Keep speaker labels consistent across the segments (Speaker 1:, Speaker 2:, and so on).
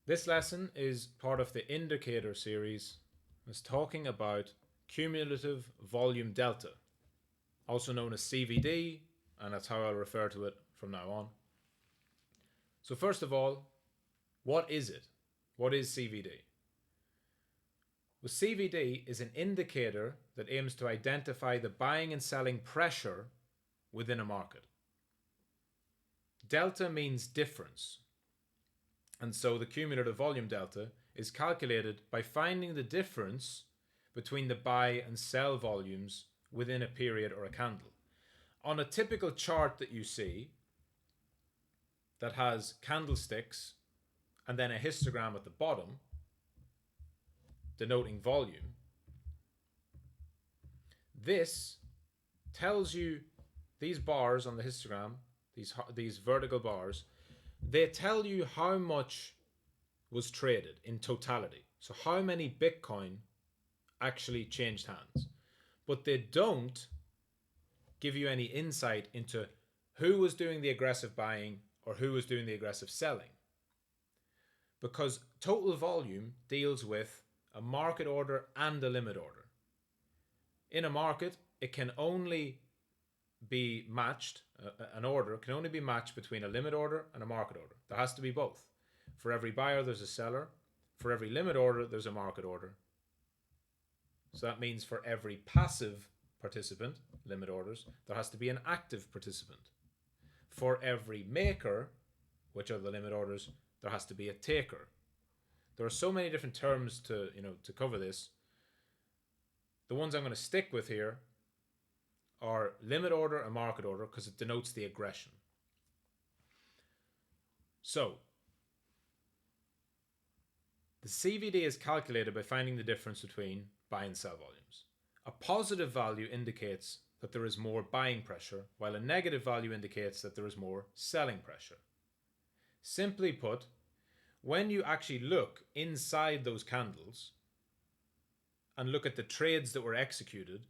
Speaker 1: This lesson is part of the indicator series. It's talking about cumulative volume delta, also known as CVD, and that's how I'll refer to it from now on. So first of all, what is it? What is CVD? Well, CVD is an indicator that aims to identify the buying and selling pressure within a market. Delta means difference. And so the cumulative volume delta is calculated by finding the difference between the buy and sell volumes within a period or a candle. On a typical chart that you see that has candlesticks and then a histogram at the bottom denoting volume, this tells you, these bars on the histogram, these vertical bars, they tell you how much was traded in totality. So how many Bitcoin actually changed hands. But they don't give you any insight into who was doing the aggressive buying or who was doing the aggressive selling. Because total volume deals with a market order and a limit order. In a market, it can only be matched, an order can only be matched between a limit order and a market order. There has to be both. For every buyer, there's a seller. For every limit order, there's a market order. So that means for every passive participant, limit orders, there has to be an active participant. For every maker, which are the limit orders, there has to be a taker. There are so many different terms to cover this. The ones I'm going to stick with here are limit order and market order because it denotes the aggression. So, the CVD is calculated by finding the difference between buy and sell volumes. A positive value indicates that there is more buying pressure, while a negative value indicates that there is more selling pressure. Simply put, when you actually look inside those candles and look at the trades that were executed,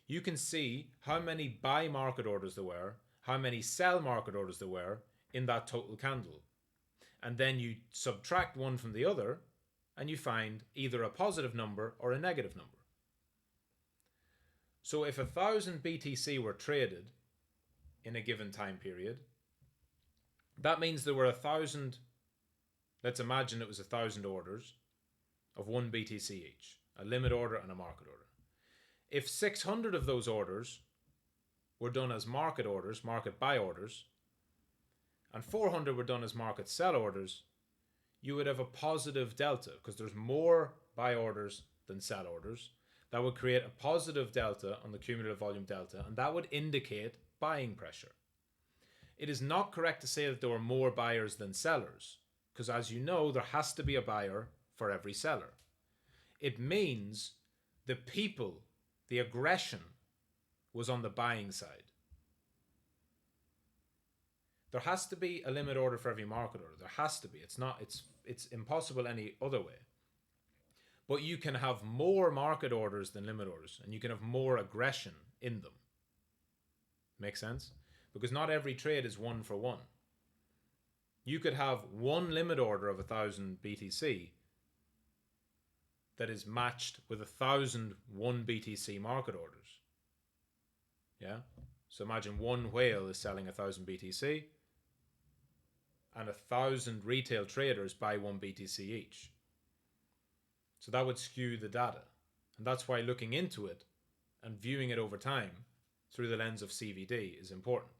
Speaker 1: you can see how many buy market orders there were, how many sell market orders there were in that total candle. And then you subtract one from the other and you find either a positive number or a negative number. So if 1,000 BTC were traded in a given time period, that means there were 1,000, let's imagine it was 1,000 orders of 1 BTC each, a limit order and a market order. If 600 of those orders were done as market orders, market buy orders, and 400 were done as market sell orders, you would have a positive delta because there's more buy orders than sell orders. That would create a positive delta on the cumulative volume delta, and that would indicate buying pressure. It is not correct to say that there were more buyers than sellers, because as you know, there has to be a buyer for every seller. It means the people, the aggression, was on the buying side. There has to be a limit order for every market order. There has to be. It's impossible any other way. But you can have more market orders than limit orders, and you can have more aggression in them. Make sense? Because not every trade is one for one. You could have one limit order of 1,000 BTC that is matched with 1,000 1 BTC market orders. Yeah? So imagine one whale is selling 1,000 BTC and 1,000 retail traders buy 1 BTC each. So that would skew the data. And that's why looking into it and viewing it over time through the lens of CVD is important.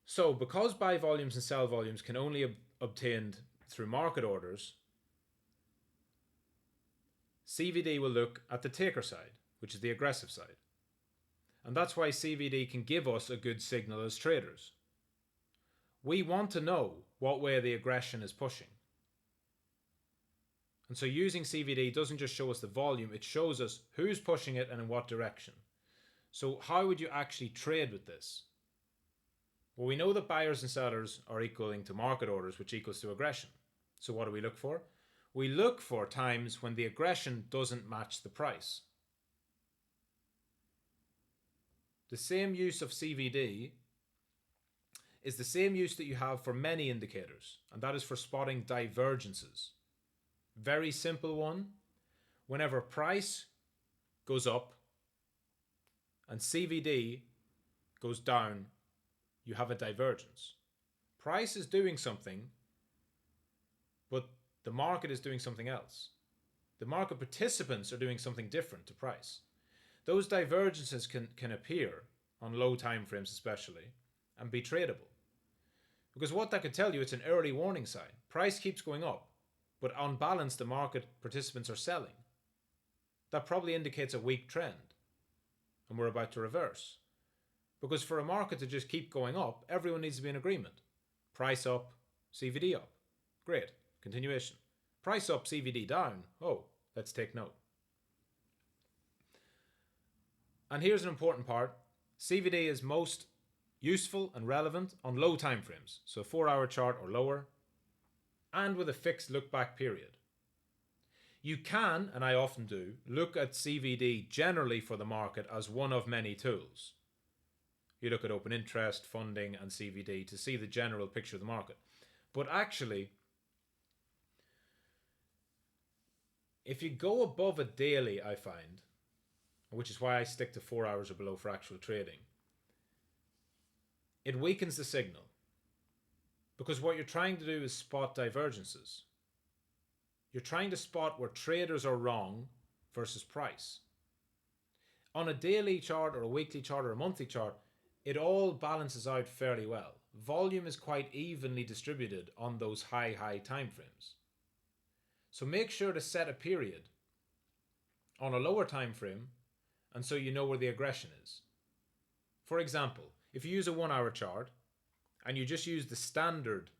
Speaker 1: So because buy volumes and sell volumes can only be obtained through market orders, CVD will look at the taker side, which is the aggressive side. And that's why CVD can give us a good signal as traders. We want to know what way the aggression is pushing. And so using CVD doesn't just show us the volume, it shows us who's pushing it and in what direction. So how would you actually trade with this? Well, we know that buyers and sellers are equaling to market orders, which equals to aggression. So what do we look for? We look for times when the aggression doesn't match the price. The same use of CVD is the same use that you have for many indicators, and that is for spotting divergences. Very simple one. Whenever price goes up and CVD goes down, you have a divergence. Price is doing something, but the market is doing something else. The market participants are doing something different to price. Those divergences can appear on low time frames especially and be tradable. Because what that could tell you, it's an early warning sign. Price keeps going up, but on balance the market participants are selling. That probably indicates a weak trend, and we're about to reverse. Because for a market to just keep going up, everyone needs to be in agreement. Price up, CVD up. Great. Continuation. Price up, CVD down. Oh, let's take note. And here's an important part. CVD is most useful and relevant on low time frames, so 4-hour chart or lower, and with a fixed look back period. You can, and I often do, look at CVD generally for the market as one of many tools. You look at open interest, funding, and CVD to see the general picture of the market. But actually, if you go above a daily, I find, which is why I stick to 4 hours or below for actual trading, it weakens the signal. Because what you're trying to do is spot divergences. You're trying to spot where traders are wrong versus price. On a daily chart or a weekly chart or a monthly chart, it all balances out fairly well. Volume is quite evenly distributed on those high time frames. So make sure to set a period on a lower time frame, and so you know where the aggression is. For example, if you use a 1 hour chart and you just use the standard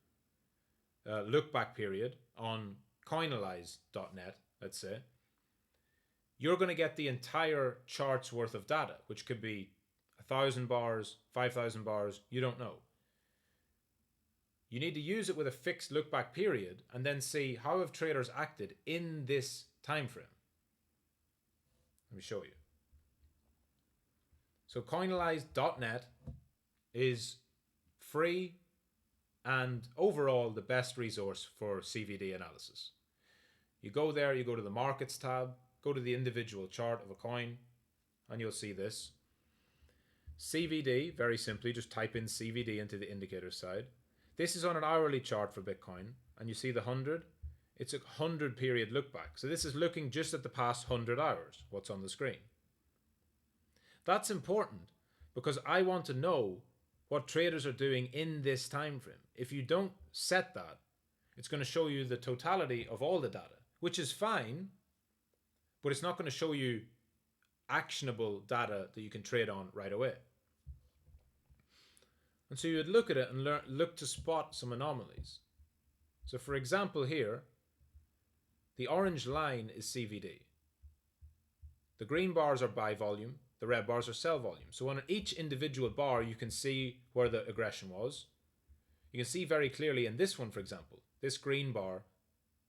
Speaker 1: look back period on coinalyze.net, let's say, you're going to get the entire chart's worth of data, which could be 1,000 bars, 5,000 bars, you don't know. You need to use it with a fixed look back period and then see how have traders acted in this time frame. Let me show you. So coinalyze.net is free and overall the best resource for CVD analysis. You go there, you go to the markets tab, go to the individual chart of a coin, and you'll see this. CVD, very simply, just type in CVD into the indicator side. This is on an hourly chart for Bitcoin, and you see the 100. It's a 100 period look back. So this is looking just at the past 100 hours, what's on the screen. That's important because I want to know what traders are doing in this time frame. If you don't set that, it's going to show you the totality of all the data, which is fine, but it's not going to show you actionable data that you can trade on right away. And so you would look at it and look to spot some anomalies. So for example here, the orange line is CVD. The green bars are buy volume, the red bars are sell volume. So on each individual bar, you can see where the aggression was. You can see very clearly in this one, for example, this green bar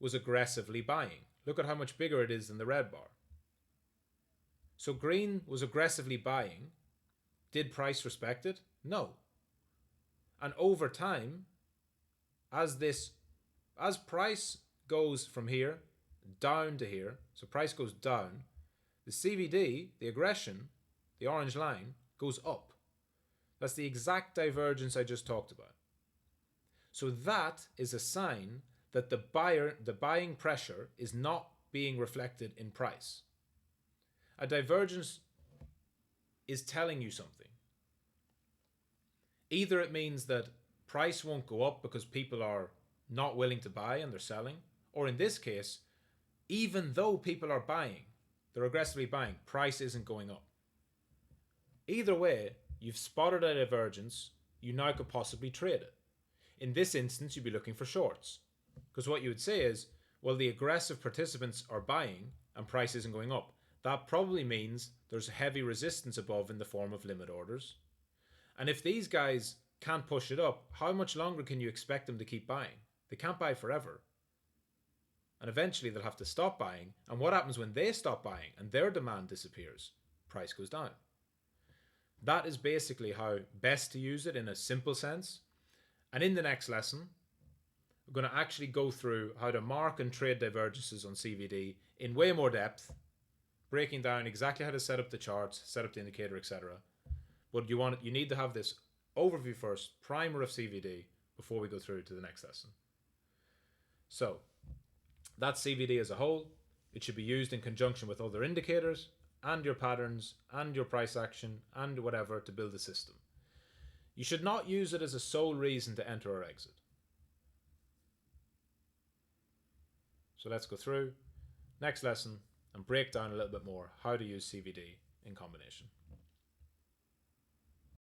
Speaker 1: was aggressively buying. Look at how much bigger it is than the red bar. So green was aggressively buying. Did price respect it? No. And over time, as price goes from here down to here, so price goes down, the CVD, the aggression, the orange line, goes up. That's the exact divergence I just talked about. So that is a sign that the buying pressure is not being reflected in price. A divergence is telling you something. Either it means that price won't go up because people are not willing to buy and they're selling, or in this case, even though people are buying, they're aggressively buying, price isn't going up. Either way, you've spotted a divergence, you now could possibly trade it. In this instance, you'd be looking for shorts. Because what you would say is, well, the aggressive participants are buying and price isn't going up. That probably means there's heavy resistance above in the form of limit orders. And if these guys can't push it up, how much longer can you expect them to keep buying? They can't buy forever. And eventually they'll have to stop buying. And what happens when they stop buying and their demand disappears? Price goes down. That is basically how best to use it in a simple sense. And in the next lesson, we're going to actually go through how to mark and trade divergences on CVD in way more depth, breaking down exactly how to set up the charts, set up the indicator, etc. But you need to have this overview first, primer of CVD, before we go through to the next lesson. So that's CVD as a whole. It should be used in conjunction with other indicators and your patterns and your price action and whatever to build a system. You should not use it as a sole reason to enter or exit. So let's go through next lesson and break down a little bit more how to use CVD in combination.